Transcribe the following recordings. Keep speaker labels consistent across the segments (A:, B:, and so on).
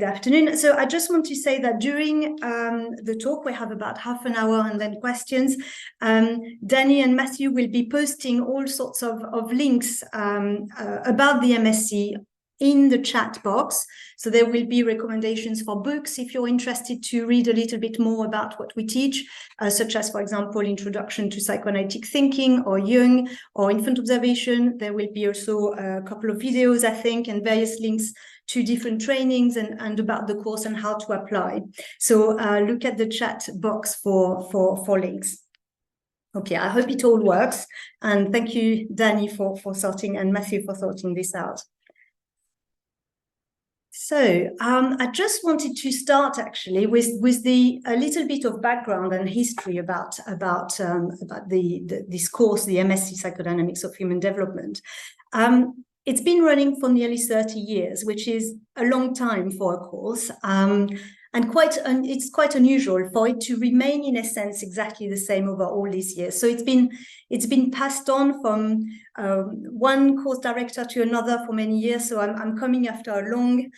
A: Good afternoon. So I just want to say that during the talk, we have about half an hour and then questions. Danny and Matthew will be posting all sorts of links about the MSc in the chat box. So there will be recommendations for books if you're interested to read a little bit more about what we teach, such as, for example, Introduction to Psychoanalytic Thinking or Jung or Infant Observation. There will be also a couple of videos, I think, and various links to different trainings and about the course and how to apply. So look at the chat box for links. Okay, I hope it all works. And thank you, Danny, for sorting and Matthew for sorting this out. So I just wanted to start actually with a little bit of background and history about this course, the MSc Psychodynamics of Human Development. It's been running for nearly 30 years, which is a long time for a course, and it's quite unusual for it to remain in a sense exactly the same over all these years. So it's been passed on from one course director to another for many years. So I'm coming after a long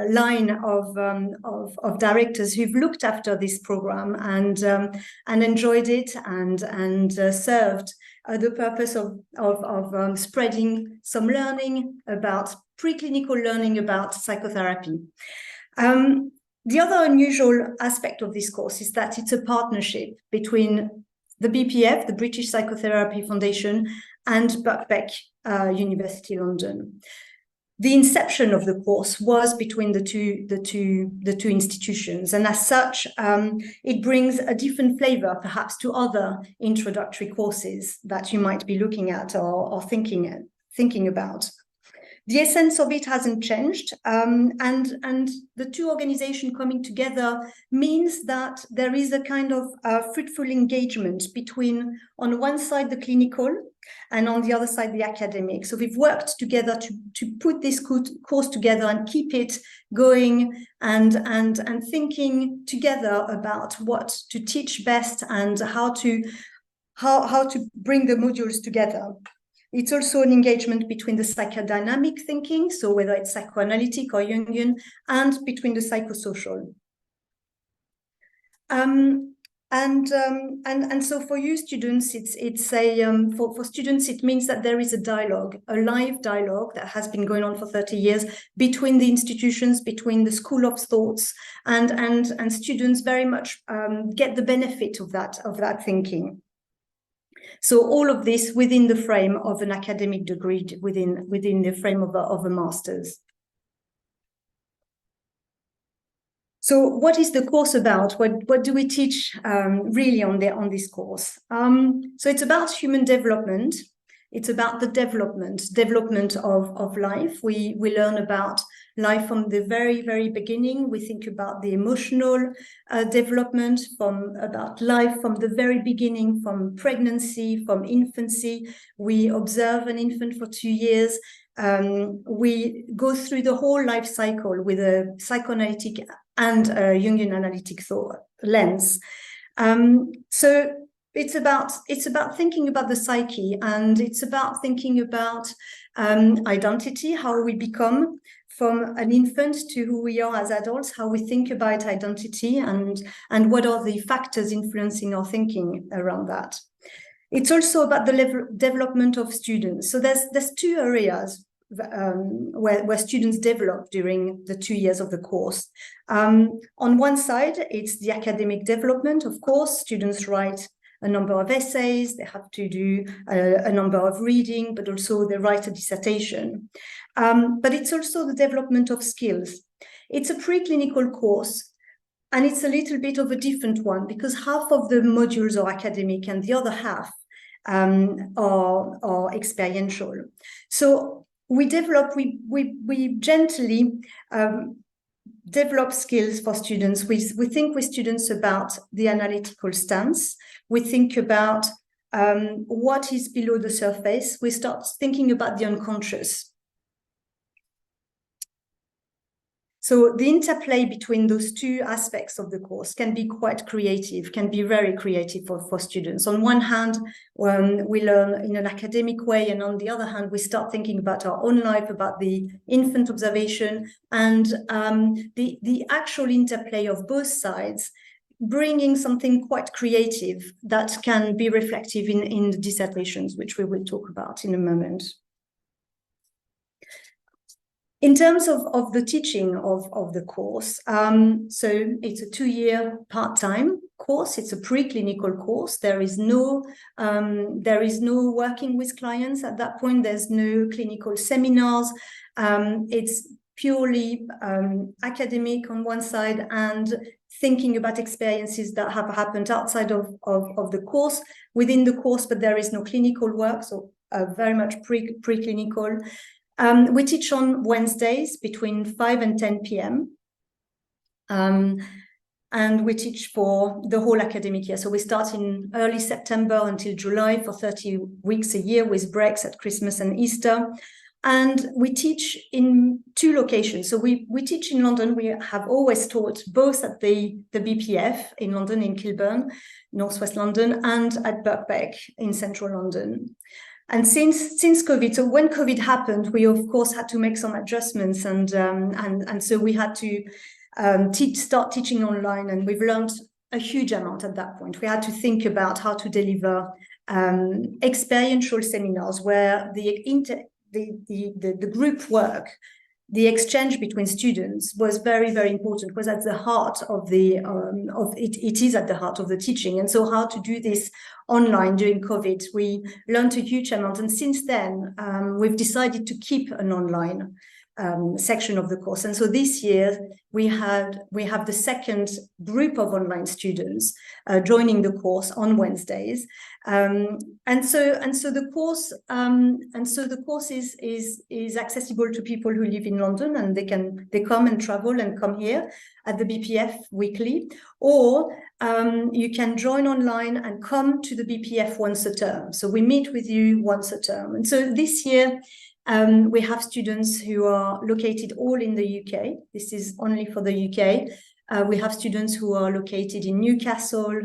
A: line of directors who've looked after this program and enjoyed it and served the purpose of spreading some learning about preclinical learning about psychotherapy. The other unusual aspect of this course is that it's a partnership between the BPF, the British Psychotherapy Foundation, and Birkbeck, University London. The inception of the course was between the two institutions, and as such, it brings a different flavor, perhaps, to other introductory courses that you might be looking at or thinking about. The essence of it hasn't changed, and the two organizations coming together means that there is a kind of fruitful engagement between, on one side, the clinical, and on the other side, the academic. So we've worked together to put this course together and keep it going and thinking together about what to teach best and how to bring the modules together. It's also an engagement between the psychodynamic thinking, so whether it's psychoanalytic or Jungian, and between the psychosocial. And so for you students, for students, it means that there is a dialogue, a live dialogue that has been going on for 30 years between the institutions, between the school of thoughts, and students very much get the benefit of that thinking. So all of this within the frame of an academic degree, within the frame of a master's. So what is the course about? What do we teach really on this course? So it's about human development. It's about the development of life. We learn about life from the very, very beginning. We think about the emotional development, about life from the very beginning, from pregnancy, from infancy. We observe an infant for 2 years. We go through the whole life cycle with a psychoanalytic and a Jungian analytic thought lens. So it's about thinking about the psyche, and it's about thinking about identity, how we become from an infant to who we are as adults, how we think about identity, and what are the factors influencing our thinking around that. It's also about the development of students. So there's two areas where students develop during the 2 years of the course. On one side, it's the academic development. Of course, students write a number of essays, they have to do a number of reading, but also they write a dissertation. But it's also the development of skills. It's a preclinical course, and it's a little bit of a different one because half of the modules are academic and the other half are experiential. So we gently develop skills for students. We think with students about the analytical stance. We think about what is below the surface. We start thinking about the unconscious. So the interplay between those two aspects of the course can be quite creative, can be very creative for students. On one hand, we learn in an academic way, and on the other hand, we start thinking about our own life, about the infant observation, and the actual interplay of both sides, bringing something quite creative that can be reflective in the dissertations, which we will talk about in a moment. In terms of the teaching of the course, so it's a 2-year part-time course. It's a preclinical course. There is no working with clients at that point. There's no clinical seminars. It's purely academic on one side and thinking about experiences that have happened outside of the course, within the course, but there is no clinical work, so very much preclinical. We teach on Wednesdays between 5 and 10 p.m. And we teach for the whole academic year. So we start in early September until July for 30 weeks a year with breaks at Christmas and Easter. And we teach in 2 locations. So we teach in London. We have always taught both at the BPF in London, in Kilburn, Northwest London, and at Birkbeck in central London. And since COVID, so when COVID happened, we of course had to make some adjustments, and so we had to start teaching online, and we've learned a huge amount at that point. We had to think about how to deliver experiential seminars where the group work, the exchange between students was very, very important, was at the heart of it is at the heart of the teaching. And so how to do this online during COVID, we learned a huge amount. And since then, we've decided to keep an online section of the course. And so this year we have the second group of online students joining the course on Wednesdays, and so the course is accessible to people who live in London, and they come and travel and come here at the BPF weekly, or you can join online and come to the BPF once a term. So we meet with you once a term. And so this year we have students who are located all in the UK. This is only for the UK. We have students who are located in Newcastle,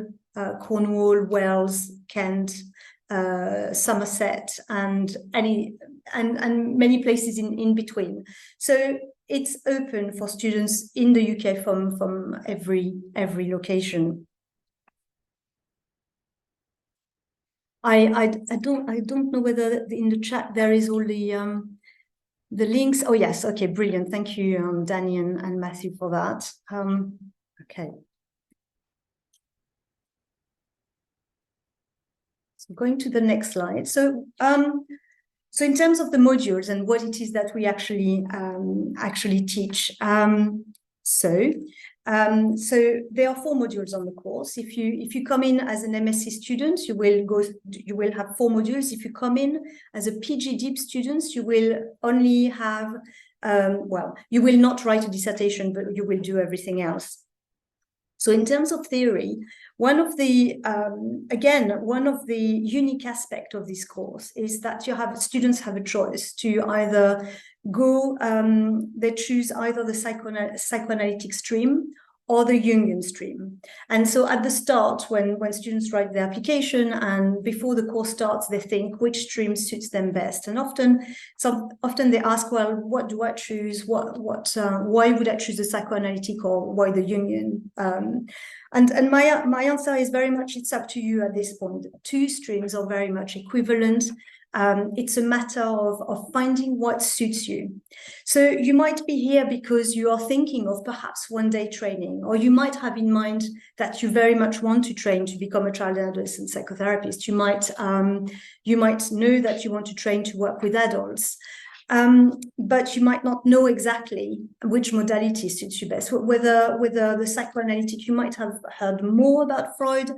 A: Cornwall, Wales, Kent, Somerset, and many places in between. So it's open for students in the UK from every location. I don't know whether in the chat there is all the links. Oh yes, okay, brilliant. Thank you, Danny and Matthew, for that. Okay. So going to the next slide. So in terms of the modules and what it is that we actually teach, so there are 4 modules on the course. If you come in as an MSc student, you will have 4 modules. If you come in as a PG Deep student, you will only have you will not write a dissertation, but you will do everything else. So in terms of theory, one of the unique aspects of this course is that students have a choice to either go, they choose either the psychoanalytic stream or the Jungian stream. And so at the start, when students write their application and before the course starts, they think which stream suits them best. And often they ask, well, what do I choose? Why would I choose the psychoanalytic or why the Jungian? And my answer is very much, it's up to you at this point. 2 streams are very much equivalent. It's a matter of finding what suits you. So you might be here because you are thinking of perhaps one-day training, or you might have in mind that you very much want to train to become a child and adolescent psychotherapist. You might know that you want to train to work with adults. But you might not know exactly which modality suits you best. Whether the psychoanalytic, you might have heard more about Freud,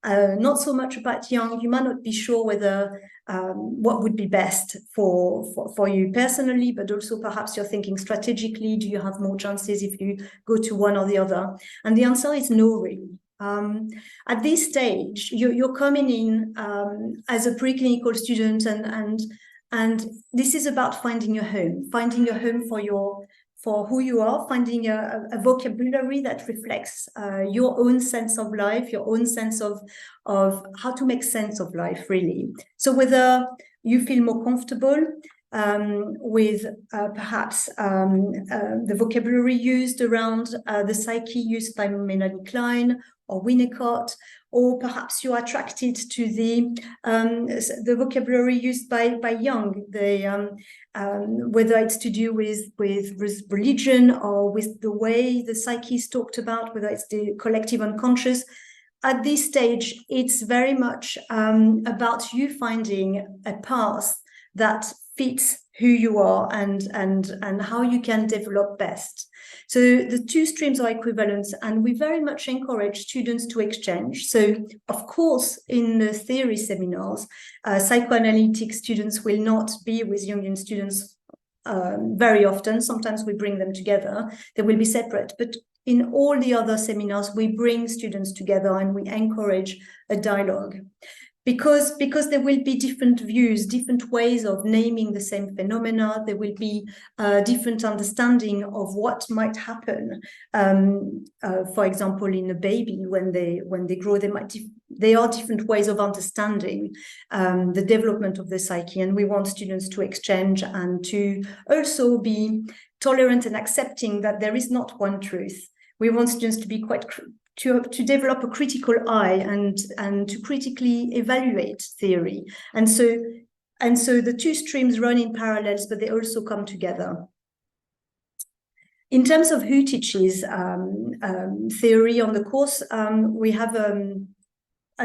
A: not so much about Jung. You might not be sure whether what would be best for you personally, but also perhaps you're thinking strategically, do you have more chances if you go to one or the other? And the answer is no, really. At this stage, you're coming in as a preclinical student, and this is about finding a home for for who you are, finding a vocabulary that reflects your own sense of life, your own sense of how to make sense of life, really. So whether you feel more comfortable with perhaps the vocabulary used around the psyche used by Melanie Klein or Winnicott, or perhaps you're attracted to the vocabulary used by Jung, whether it's to do with religion or with the way the psyche is talked about, whether it's the collective unconscious. At this stage, it's very much about you finding a path that fits who you are and how you can develop best. So the two streams are equivalent, and we very much encourage students to exchange. So of course, in the theory seminars, psychoanalytic students will not be with Jungian students very often. Sometimes we bring them together. They will be separate, but in all the other seminars, we bring students together and we encourage a dialogue. Because there will be different views, different ways of naming the same phenomena. There will be different understanding of what might happen. For example, in a baby, when they grow, there are different ways of understanding the development of the psyche, and we want students to exchange and to also be tolerant and accepting that there is not one truth. We want students to be to develop a critical eye and to critically evaluate theory. And so the two streams run in parallels, but they also come together. In terms of who teaches theory on the course, we have a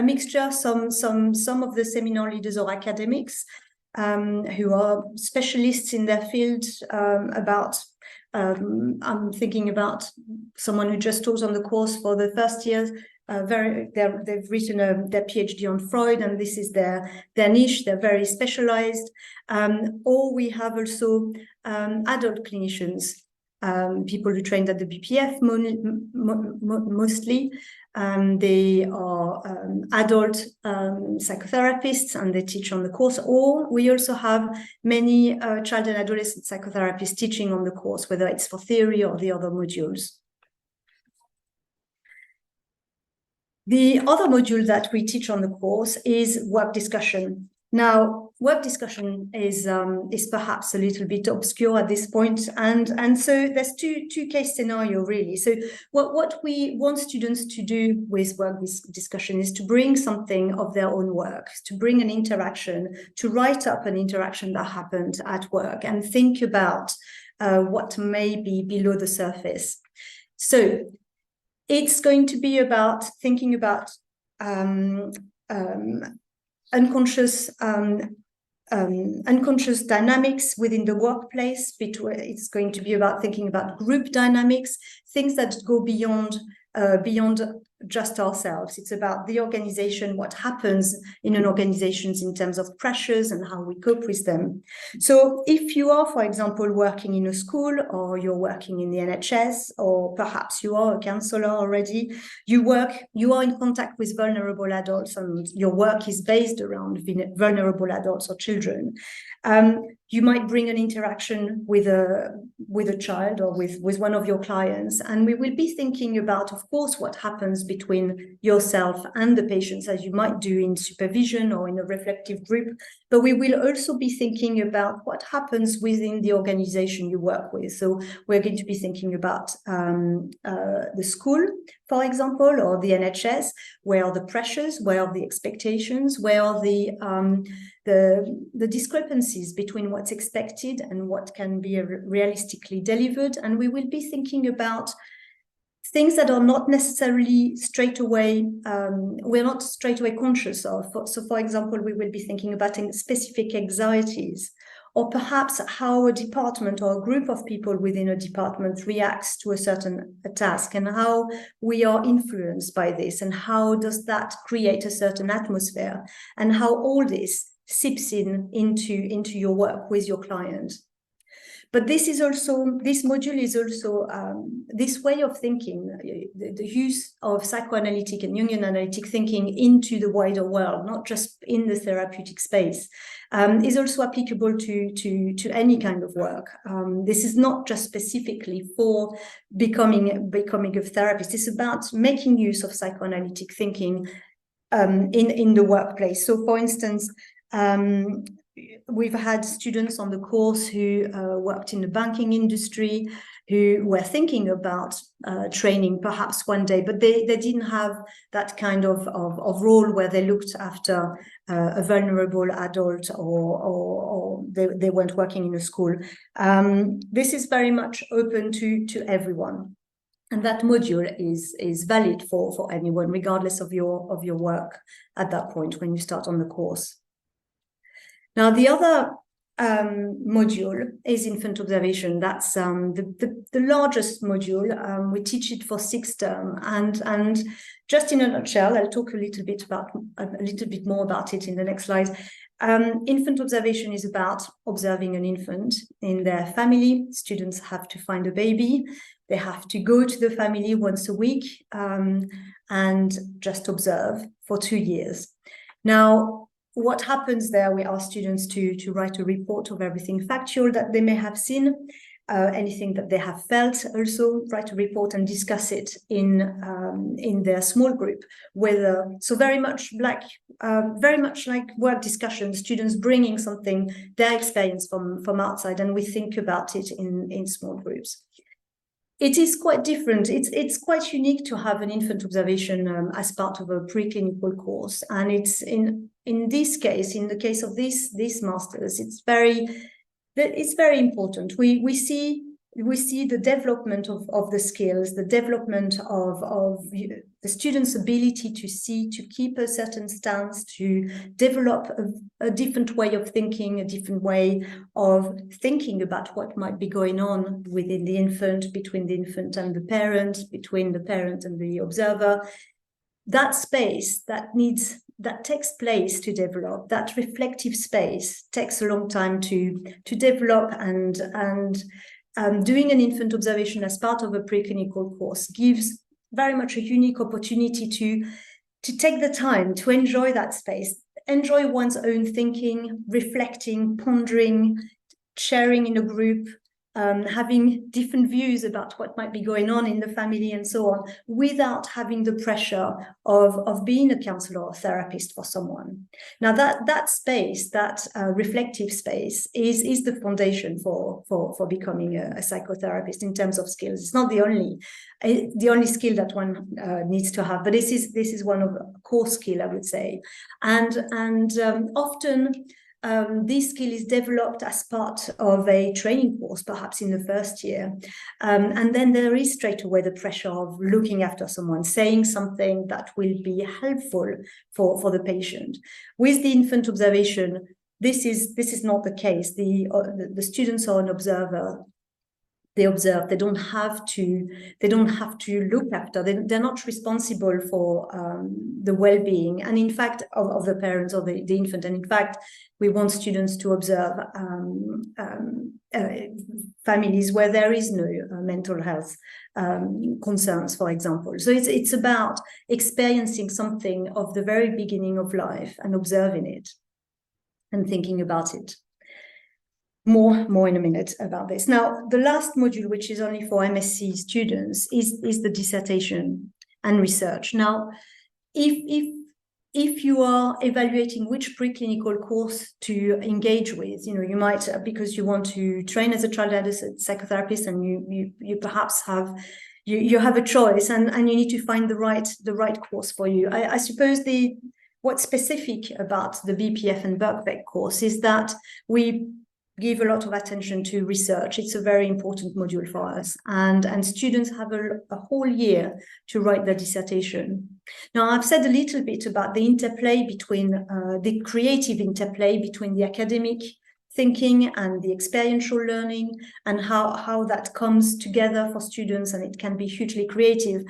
A: mixture. Some of the seminar leaders are academics who are specialists in their field I'm thinking about someone who just taught on the course for the first year. They've written their PhD on Freud, and this is their niche. They're very specialized. Or we have also adult clinicians, people who trained at the BPF mostly. They are adult psychotherapists, and they teach on the course. Or we also have many child and adolescent psychotherapists teaching on the course, whether it's for theory or the other modules. The other module that we teach on the course is work discussion. Now, work discussion is perhaps a little bit obscure at this point, and so there's two case scenario really. So what we want students to do with work discussion is to bring something of their own work, to bring an interaction, to write up an interaction that happened at work, and think about what may be below the surface. So it's going to be about thinking about unconscious dynamics within the workplace. It's going to be about thinking about group dynamics, things that go beyond just ourselves. It's about the organization, what happens in an organization in terms of pressures and how we cope with them. So if you are, for example, working in a school, or you're working in the NHS, or perhaps you are a counselor already, you are in contact with vulnerable adults, and your work is based around vulnerable adults or children. You might bring an interaction with a child or with one of your clients, and we will be thinking about, of course, what happens between yourself and the patients, as you might do in supervision or in a reflective group. But we will also be thinking about what happens within the organization you work with. So we're going to be thinking about the school, for example, or the NHS. Where are the pressures? Where are the expectations? Where are the discrepancies between what's expected and what can be realistically delivered? And we will be thinking about things that are not necessarily straight away, we're not straight away conscious of. So for example, we will be thinking about specific anxieties, or perhaps how a department or a group of people within a department reacts to a certain task, and how we are influenced by this, and how does that create a certain atmosphere, and how all this seeps into your work with your client. But this module is also this way of thinking, the use of psychoanalytic and Jungian analytic thinking into the wider world, not just in the therapeutic space, is also applicable to any kind of work. This is not just specifically for becoming a therapist. It's about making use of psychoanalytic thinking in the workplace. So, for instance, we've had students on the course who worked in the banking industry, who were thinking about training perhaps one day, but they didn't have that kind of role where they looked after a vulnerable adult, or they weren't working in a school. This is very much open to everyone. And that module is valid for anyone, regardless of your work at that point when you start on the course. Now, the other module is infant observation. That's the largest module. We teach it for 6 terms, and just in a nutshell, I'll talk a little bit more about it in the next slide. Infant observation is about observing an infant in their family. Students have to find a baby. They have to go to the family once a week and just observe for 2 years. Now, what happens there? We ask students to write a report of everything factual that they may have seen, anything that they have felt. Also, write a report and discuss it in their small group. So very much like work discussion, students bringing something, their experience from outside, and we think about it in small groups. It is quite different. It's quite unique to have an infant observation as part of a preclinical course, and it's in this case, in the case of this masters, it's very important. We see the development of the skills, the development of the student's ability to see, to keep a certain stance, to develop a different way of thinking, a different way of thinking about what might be going on within the infant, between the infant and the parent, between the parent and the observer. That space that takes place to develop, that reflective space takes a long time to develop, and doing an infant observation as part of a preclinical course gives very much a unique opportunity to take the time to enjoy that space, enjoy one's own thinking, reflecting, pondering, sharing in a group, having different views about what might be going on in the family and so on, without having the pressure of being a counselor or therapist for someone. Now, that space, that reflective space, is the foundation for becoming a psychotherapist in terms of skills. It's not the only skill that one needs to have, but this is one of the core skill, I would say, and often. This skill is developed as part of a training course, perhaps in the first year. And then there is straight away the pressure of looking after someone, saying something that will be helpful for the patient. With the infant observation, this is not the case. The students are an observer. They observe. They don't have to look after. They're not responsible for the well-being, and in fact, of the parents or the infant. And in fact, we want students to observe families where there is no mental health concerns, for example. So it's about experiencing something of the very beginning of life and observing it and thinking about it. More in a minute about this. Now, the last module, which is only for MSc students, is the dissertation and research. Now, if you are evaluating which preclinical course to engage with, you might, because you want to train as a child adolescent psychotherapist, and you perhaps have a choice, and you need to find the right course for you. I suppose what's specific about the BPF and Birkbeck course is that we give a lot of attention to research. It's a very important module for us, and students have a whole year to write their dissertation. Now, I've said a little bit about the interplay between the creative interplay between the academic thinking and the experiential learning, and how that comes together for students, and it can be hugely creative.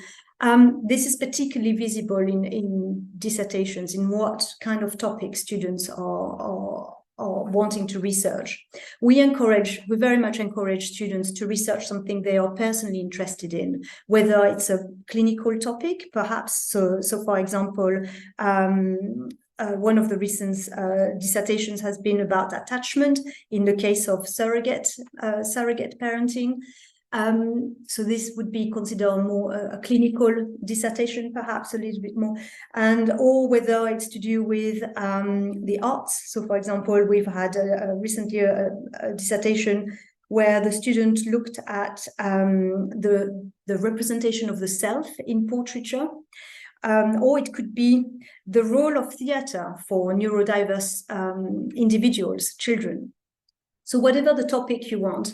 A: This is particularly visible in dissertations, in what kind of topics students are wanting to research. We very much encourage students to research something they are personally interested in, whether it's a clinical topic, perhaps. So for example, one of the recent dissertations has been about attachment in the case of surrogate parenting. So this would be considered more a clinical dissertation, perhaps a little bit more, or whether it's to do with the arts. So, for example, we've had recently a dissertation where the student looked at the representation of the self in portraiture, or it could be the role of theatre for neurodiverse individuals, children. So whatever the topic you want,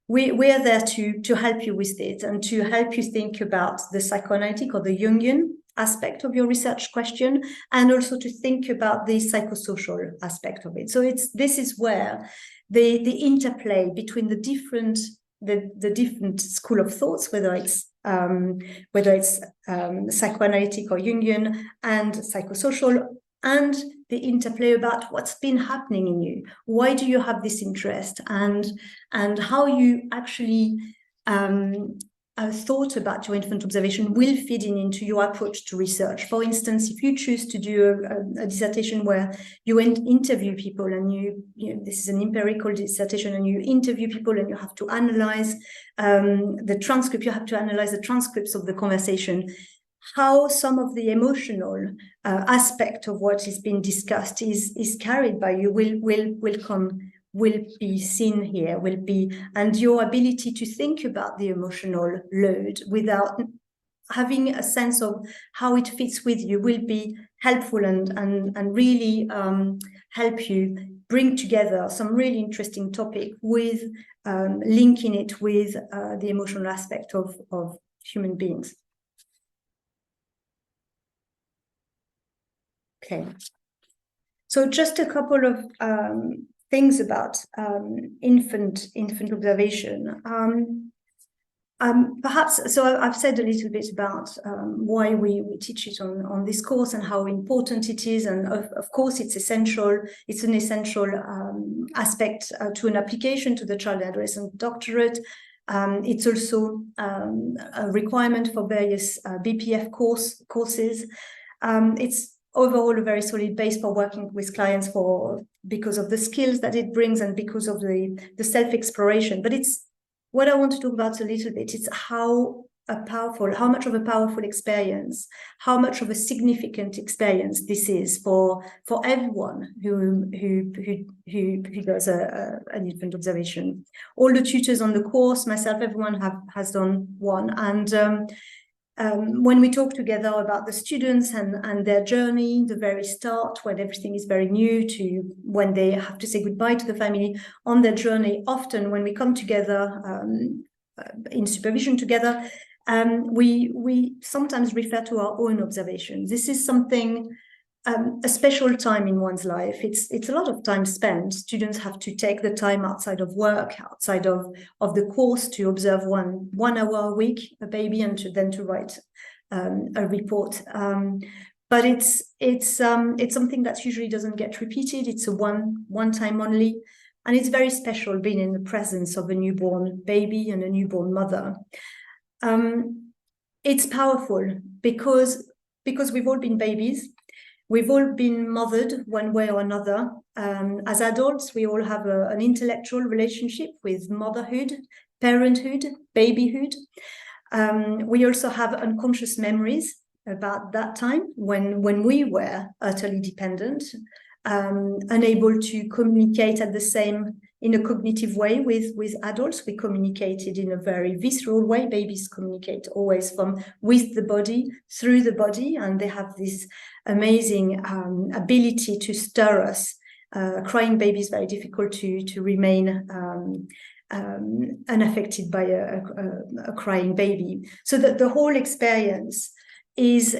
A: we're there to help you with it and to help you think about the psychoanalytic or the Jungian aspect of your research question, and also to think about the psychosocial aspect of it. So this is where the interplay between the different school of thoughts, whether it's psychoanalytic or Jungian, and psychosocial, and the interplay about what's been happening in you. Why do you have this interest, and how you actually thought about your infant observation will feed into your approach to research. For instance, if you choose to do a dissertation where you interview people, and this is an empirical dissertation, and you interview people and you have to analyze the transcript, you have to analyze the transcripts of the conversation, how some of the emotional aspect of what is being discussed is carried by you will be seen here, and your ability to think about the emotional load without having a sense of how it fits with you will be helpful and really help you bring together some really interesting topic with linking it with the emotional aspect of human beings. Okay, so just a couple of things about infant observation. Perhaps, so I've said a little bit about why we teach it on this course and how important it is, and of course it's essential. It's an essential aspect to an application to the child and adolescent doctorate. It's also a requirement for various BPF courses. It's overall a very solid base for working with clients because of the skills that it brings and because of the self-exploration. But it's what I want to talk about a little bit. It's how much of a powerful experience, how much of a significant experience this is for everyone who does an infant observation. All the tutors on the course, myself, everyone has done one, and when we talk together about the students and their journey, the very start, when everything is very new, to when they have to say goodbye to the family on their journey, often when we come together in supervision together, we sometimes refer to our own observations. This is something, a special time in one's life. It's a lot of time spent. Students have to take the time outside of work, outside of the course, to observe one hour a week a baby, and then to write a report. But it's something that usually doesn't get repeated. It's a one time only, and it's very special being in the presence of a newborn baby and a newborn mother. It's powerful because we've all been babies. We've all been mothered one way or another. As adults, we all have an intellectual relationship with motherhood, parenthood, babyhood. We also have unconscious memories about that time when we were utterly dependent, unable to communicate in a cognitive way with adults. We communicated in a very visceral way. Babies communicate always with the body, through the body, and they have this amazing ability to stir us. Crying baby is very difficult to remain unaffected by a crying baby. So that the whole experience is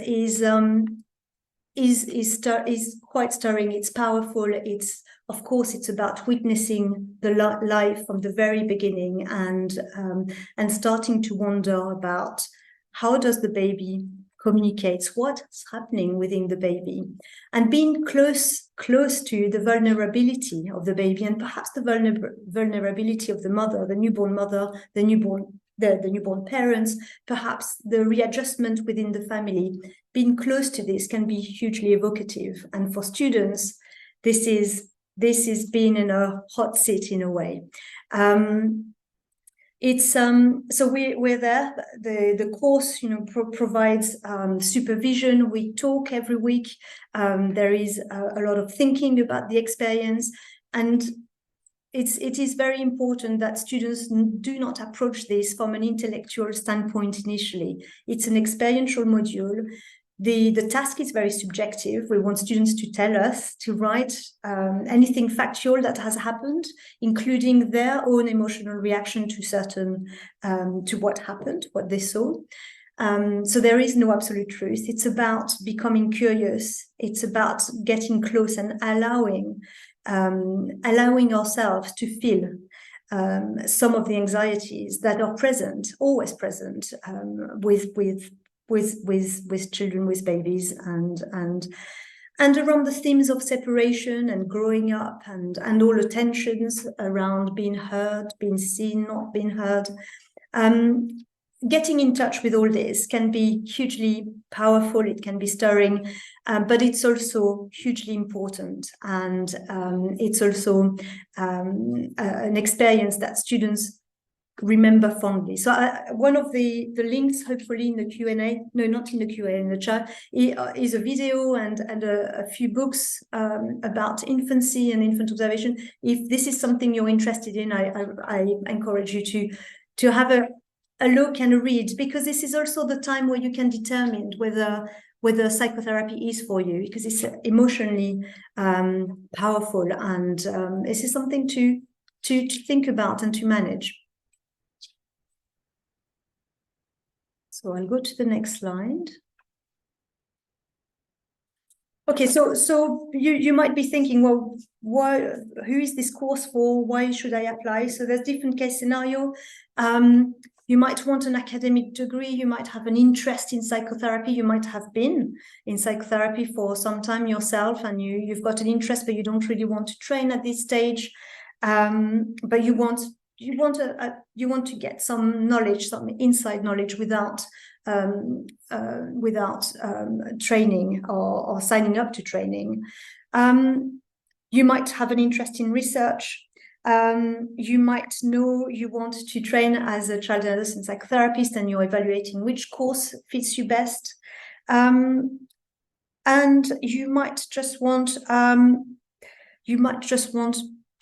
A: quite stirring. It's powerful. Of course, it's about witnessing the life from the very beginning and starting to wonder about how does the baby communicates what's happening within the baby, and being close to the vulnerability of the baby, and perhaps the vulnerability of the mother, the newborn parents, perhaps the readjustment within the family. Being close to this can be hugely evocative, and for students, this is being in a hot seat in a way. It's so we're there. The course, provides supervision. We talk every week. There is a lot of thinking about the experience, and it is very important that students do not approach this from an intellectual standpoint initially. It's an experiential module. The task is very subjective. We want students to tell us, to write anything factual that has happened, including their own emotional reaction to to what happened, what they saw. So there is no absolute truth. It's about becoming curious. It's about getting close and allowing ourselves to feel some of the anxieties that are present, always present, with children, with babies, and around the themes of separation and growing up, and all the tensions around being heard, being seen, not being heard. Getting in touch with all this can be hugely powerful. It can be stirring, but it's also hugely important, and it's also an experience that students remember fondly. So one of the links, hopefully in the Q&A, no, not in the Q&A, in the chat, is a video and a few books about infancy and infant observation. If this is something you're interested in, I encourage you to have a look and a read, because this is also the time where you can determine whether psychotherapy is for you, because it's emotionally powerful, and this is something to think about and to manage. So I'll go to the next slide. Okay, so you might be thinking, well, who is this course for? Why should I apply? So there's different case scenario. You might want an academic degree. You might have an interest in psychotherapy. You might have been in psychotherapy for some time yourself, and you've got an interest, but you don't really want to train at this stage. But you want to get some knowledge, some inside knowledge without training or signing up to training. You might have an interest in research. You might know you want to train as a child and adolescent psychotherapist, and you're evaluating which course fits you best. And you might just want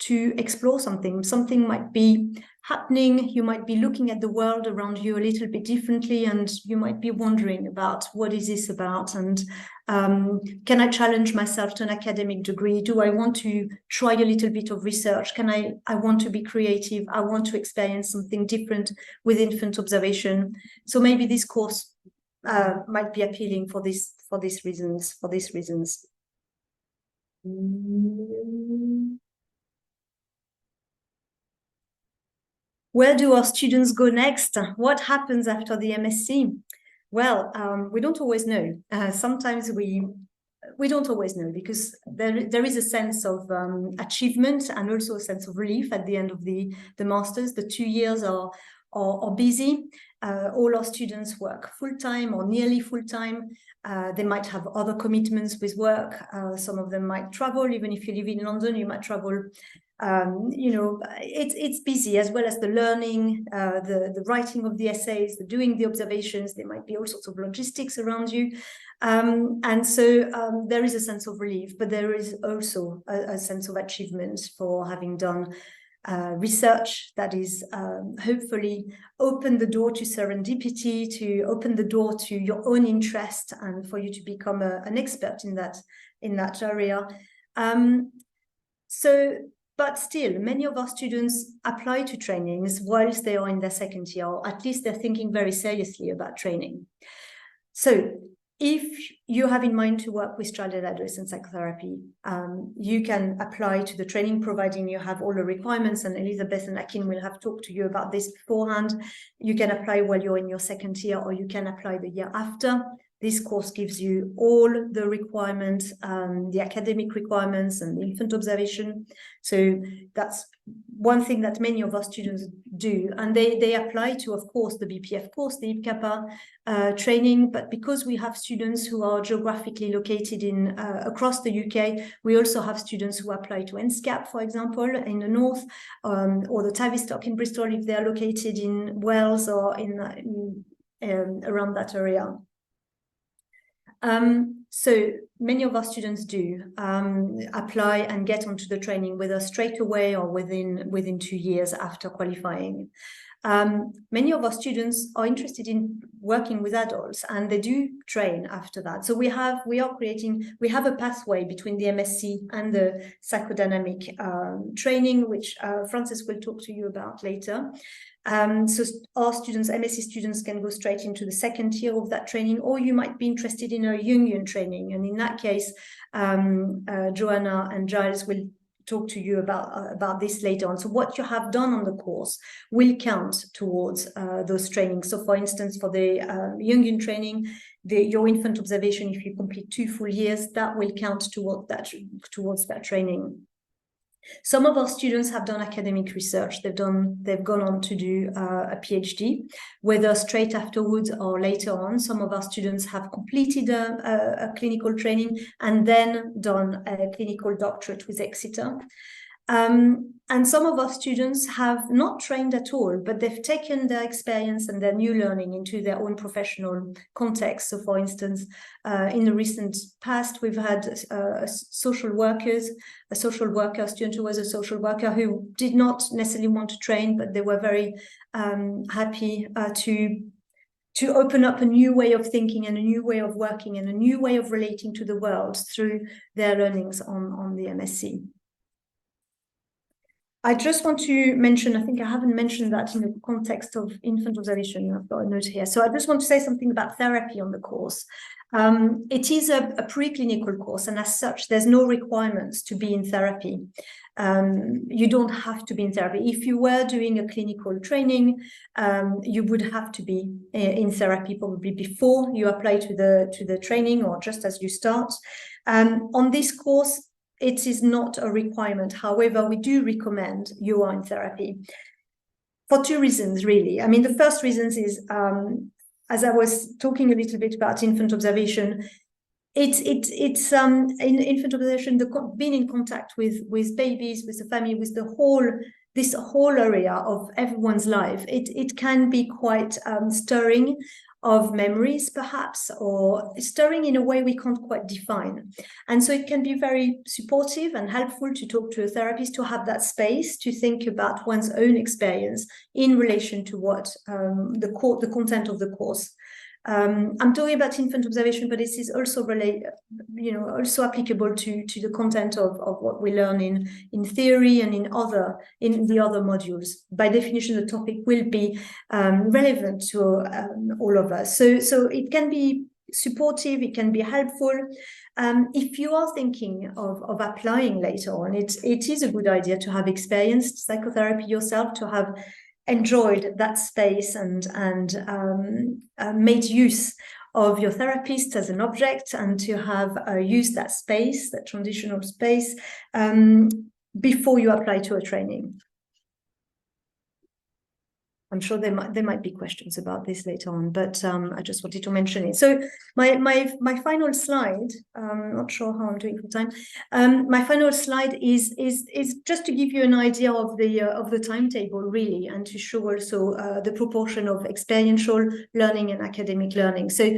A: to explore something. Something might be happening. You might be looking at the world around you a little bit differently, and you might be wondering about what is this about, and can I challenge myself to an academic degree? Do I want to try a little bit of research? I want to be creative. I want to experience something different with infant observation. So maybe this course might be appealing for these reasons. Where do our students go next? What happens after the MSc? Well, we don't always know. Sometimes we don't always know, because there is a sense of achievement and also a sense of relief at the end of the masters. The 2 years are busy. All our students work full-time or nearly full-time. They might have other commitments with work. Some of them might travel. Even if you live in London, you might travel. It's busy, as well as the learning, the writing of the essays, the doing the observations. There might be all sorts of logistics around you. And so there is a sense of relief, but there is also a sense of achievement for having done research that is hopefully open the door to serendipity, to open the door to your own interest, and for you to become an expert in that area. But still, many of our students apply to trainings whilst they are in their second year, or at least they're thinking very seriously about training. So if you have in mind to work with child and adolescent psychotherapy, you can apply to the training, providing you have all the requirements, and Elizabeth and Akin will have talked to you about this beforehand. You can apply while you're in your second year, or you can apply the year after. This course gives you all the requirements, the academic requirements and the infant observation. So that's one thing that many of our students do. And they apply to, of course, the BPF course, the IPCAPA training. But because we have students who are geographically located in across the UK, we also have students who apply to NSCAP, for example, in the north, or the Tavistock in Bristol if they are located in Wales or in around that area. So many of our students do apply and get onto the training, whether straight away or within 2 years after qualifying. Many of our students are interested in working with adults, and they do train after that. So we have a pathway between the MSc and the psychodynamic training, which Frances will talk to you about later. So our students, MSc students, can go straight into the second year of that training, or you might be interested in a Jungian training. And in that case, Joanna and Giles will talk to you about this later on. So what you have done on the course will count towards those trainings. So for instance, for the Jungian training, your infant observation, if you complete 2 full years, that will count towards that training. Some of our students have done academic research. They've gone on to do a PhD, whether straight afterwards or later on. Some of our students have completed a clinical training and then done a clinical doctorate with Exeter. And some of our students have not trained at all, but they've taken their experience and their new learning into their own professional context. So for instance, in the recent past, we've had a social worker, a student who was a social worker who did not necessarily want to train, but they were very happy to open up a new way of thinking and a new way of working and a new way of relating to the world through their learnings on the MSc. I just want to mention, I think I haven't mentioned that in the context of infant observation. I've got a note here. So I just want to say something about therapy on the course. It is a preclinical course, and as such, there's no requirements to be in therapy. You don't have to be in therapy. If you were doing a clinical training, you would have to be in therapy probably before you apply to the training or just as you start. On this course, it is not a requirement. However, we do recommend you are in therapy for 2 reasons, really. I mean, the first reason is, as I was talking a little bit about infant observation, it's in infant observation, being in contact with babies, with the family, with this whole area of everyone's life. It can be quite stirring of memories, perhaps, or stirring in a way we can't quite define. And so it can be very supportive and helpful to talk to a therapist, to have that space to think about one's own experience in relation to what the content of the course. I'm talking about infant observation, but this is also also applicable to the content of what we learn in theory and in the other modules. By definition, the topic will be relevant to all of us. So it can be supportive, it can be helpful. If you are thinking of applying later on, it is a good idea to have experienced psychotherapy yourself, to have enjoyed that space and made use of your therapist as an object, and to have used that space, that transitional space, before you apply to a training. I'm sure there might be questions about this later on, but I just wanted to mention it. So my final slide, I'm not sure how I'm doing for time. My final slide is just to give you an idea of the timetable, really, and to show also the proportion of experiential learning and academic learning. So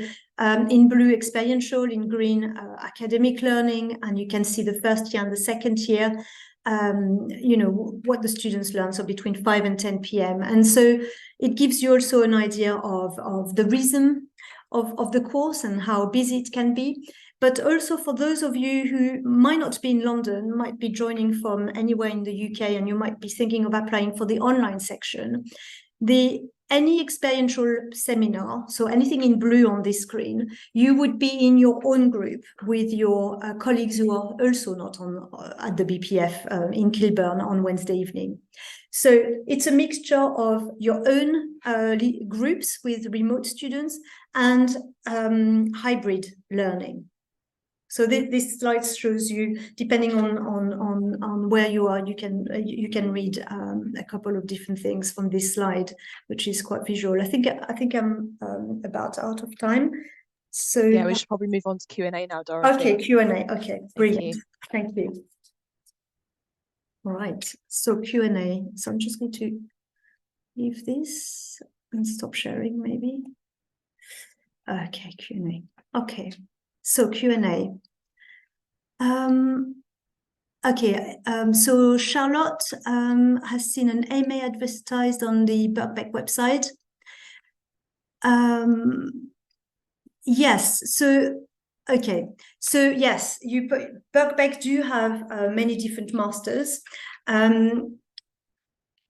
A: in blue, experiential; in green, academic learning, and you can see the first year and the second year. What the students learn, so between 5 and 10 p.m. And so it gives you also an idea of the rhythm of the course and how busy it can be. But also for those of you who might not be in London, might be joining from anywhere in the UK, and you might be thinking of applying for the online section, the any experiential seminar, so anything in blue on this screen, you would be in your own group with your colleagues who are also not on at the BPF in Kilburn on Wednesday evening. So it's a mixture of your own groups with remote students and hybrid learning. So this slide shows you, depending on where you are, you can read a couple of different things from this slide, which is quite visual. I think I'm about out of time. So
B: yeah, we should probably move on to Q&A now, Dorothy.
A: Okay, Q&A. Okay, brilliant. Thank you. All right, so Q&A. So I'm just going to leave this and stop sharing, maybe. Okay, Q&A. Okay, so Q&A. So Charlotte has seen an MA advertised on the Birkbeck website. Yes, so okay, so yes, Birkbeck do have many different masters. I'm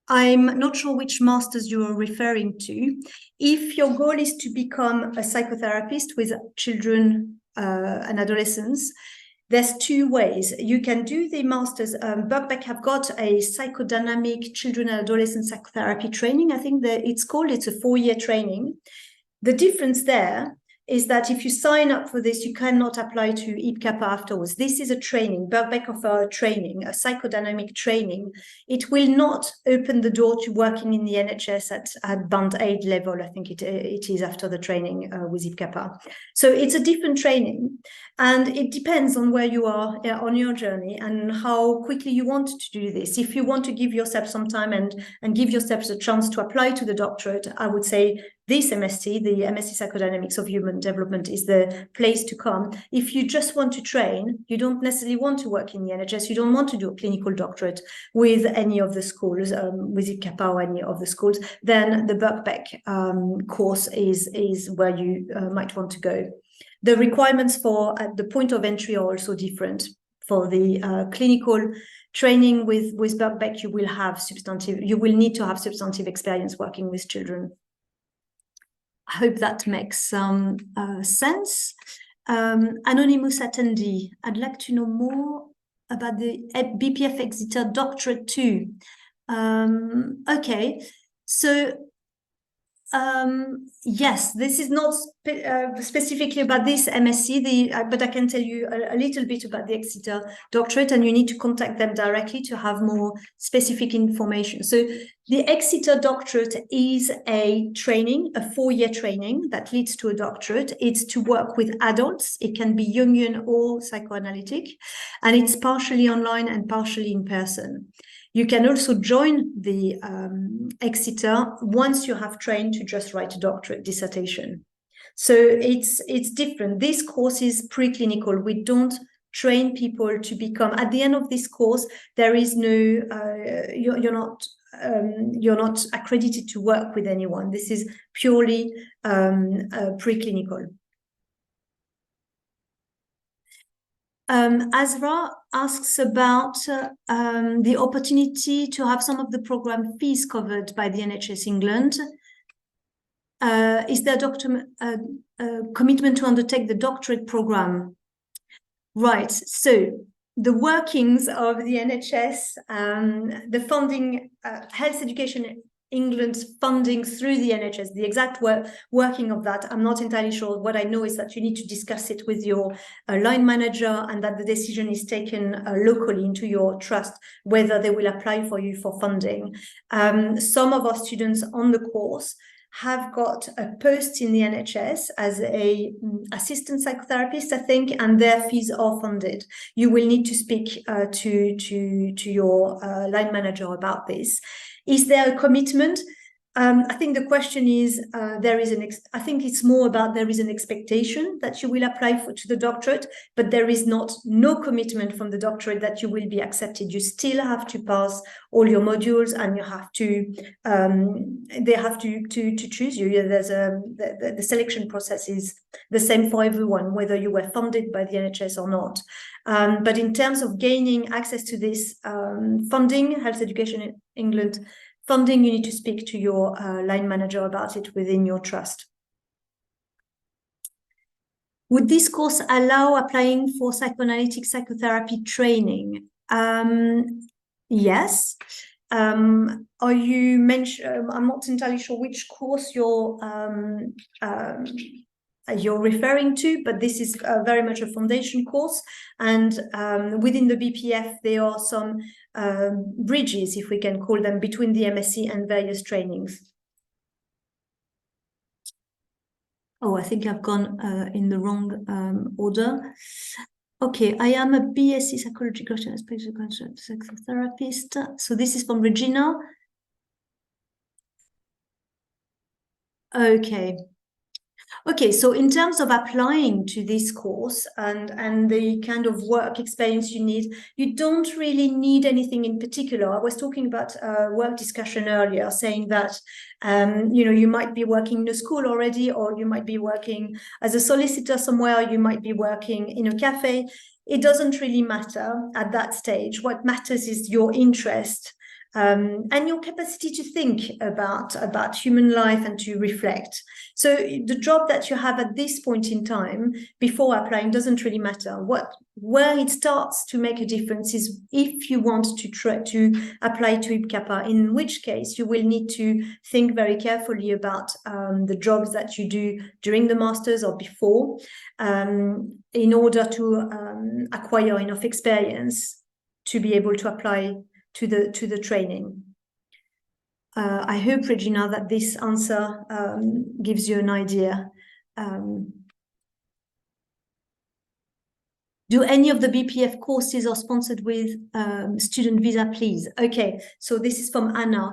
A: not sure which masters you are referring to. If your goal is to become a psychotherapist with children and adolescents, there's two ways. You can do the masters. Birkbeck have got a psychodynamic children and adolescent psychotherapy training. I think that it's a 4-year training. The difference there is that if you sign up for this, you cannot apply to IPCAPA afterwards. This is a training. Birkbeck offer a training, a psychodynamic training. It will not open the door to working in the NHS at band 8 level. I think it is after the training with IPCAPA. So it's a different training. And it depends on where you are on your journey and how quickly you want to do this. If you want to give yourself some time and give yourself a chance to apply to the doctorate, I would say this MSc, the MSc Psychodynamics of Human Development, is the place to come. If you just want to train, you don't necessarily want to work in the NHS, you don't want to do a clinical doctorate with any of the schools, with IPCAPA or any of the schools, then the Birkbeck course is where you might want to go. The requirements for at the point of entry are also different. For the clinical training with Birkbeck, you will need to have substantive experience working with children. I hope that makes some sense. Anonymous attendee, I'd like to know more about the BPF Exeter Doctorate too. Okay, so yes, this is not specifically about this MSc, but I can tell you a little bit about the Exeter Doctorate, and you need to contact them directly to have more specific information. So the Exeter Doctorate is a training, a 4-year training that leads to a doctorate. It's to work with adults. It can be Jungian or psychoanalytic, and it's partially online and partially in person. You can also join the Exeter once you have trained to just write a doctorate dissertation. So it's different. This course is preclinical. We don't train people to become. At the end of this course, there is no. You're not accredited to work with anyone. This is purely preclinical. Azra asks about the opportunity to have some of the program fees covered by the NHS England. Is there a commitment to undertake the doctorate program? Right, so the workings of the NHS, the funding, Health Education England's funding through the NHS, the exact working of that, I'm not entirely sure. What I know is that you need to discuss it with your line manager, and that the decision is taken locally into your trust, whether they will apply for you for funding. Some of our students on the course have got a post in the NHS as a assistant psychotherapist, I think, and their fees are funded. You will need to speak to your line manager about this. Is there a commitment? I think the question is, I think it's more about there is an expectation that you will apply to the doctorate, but there is no commitment from the doctorate that you will be accepted. You still have to pass all your modules, and you have to, they have to choose you. There's the selection process is the same for everyone, whether you were funded by the NHS or not. But in terms of gaining access to this funding, Health Education England Funding, you need to speak to your line manager about it within your trust. Would this course allow applying for psychoanalytic psychotherapy training? Yes. Are you mentioned? I'm not entirely sure which course you're referring to, but this is very much a foundation course, and within the BPF there are some bridges, if we can call them, between the MSc and various trainings. Oh, I think I've gone in the wrong order. Okay, I am a BSc psychological psychotherapist. So this is from Regina. Okay. Okay, so in terms of applying to this course and the kind of work experience you need, you don't really need anything in particular. I was talking about work discussion earlier, saying that you might be working in a school already, or you might be working as a solicitor somewhere, you might be working in a cafe. It doesn't really matter at that stage. What matters is your interest and your capacity to think about human life and to reflect. So the job that you have at this point in time before applying doesn't really matter. Where it starts to make a difference is if you want to try to apply to IPCAPA, in which case you will need to think very carefully about the jobs that you do during the masters or before, in order to acquire enough experience to be able to apply to the training. I hope, Regina, that this answer gives you an idea. Do any of the BPF courses are sponsored with student visa, please? Okay, so this is from Anna.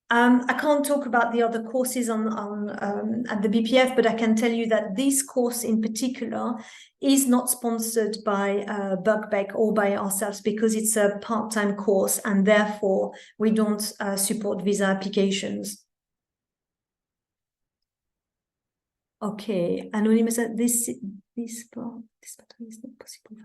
A: I can't talk about the other courses at the BPF, but I can tell you that this course in particular is not sponsored by Birkbeck or by ourselves, because it's a part-time course, and therefore we don't support visa applications. Okay, Anonymous, this part is not possible.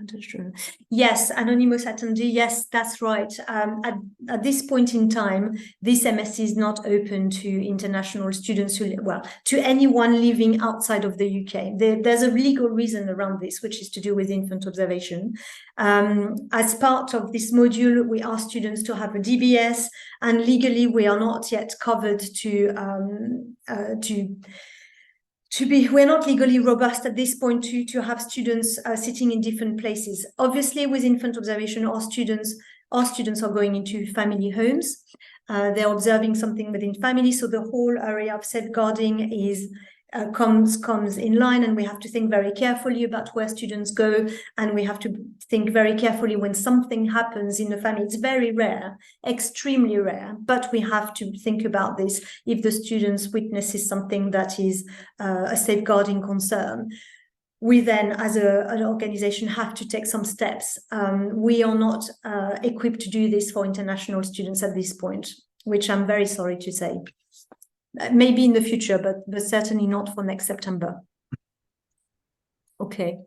A: Yes, Anonymous attendee, yes, that's right. At this point in time, this MSc is not open to international students to anyone living outside of the UK. There's a legal reason around this, which is to do with infant observation. As part of this module, we ask students to have a DBS, and legally we are not yet covered we're not legally robust at this point to have students sitting in different places. Obviously, with infant observation, our students are going into family homes. They're observing something within family, so the whole area of safeguarding is comes in line, and we have to think very carefully about where students go, and we have to think very carefully when something happens in the family. It's very rare, extremely rare, but we have to think about this if the students witnesses something that is a safeguarding concern. We then, as an organization, have to take some steps. We are not equipped to do this for international students at this point, which I'm very sorry to say. Maybe in the future, but certainly not for next September. Okay.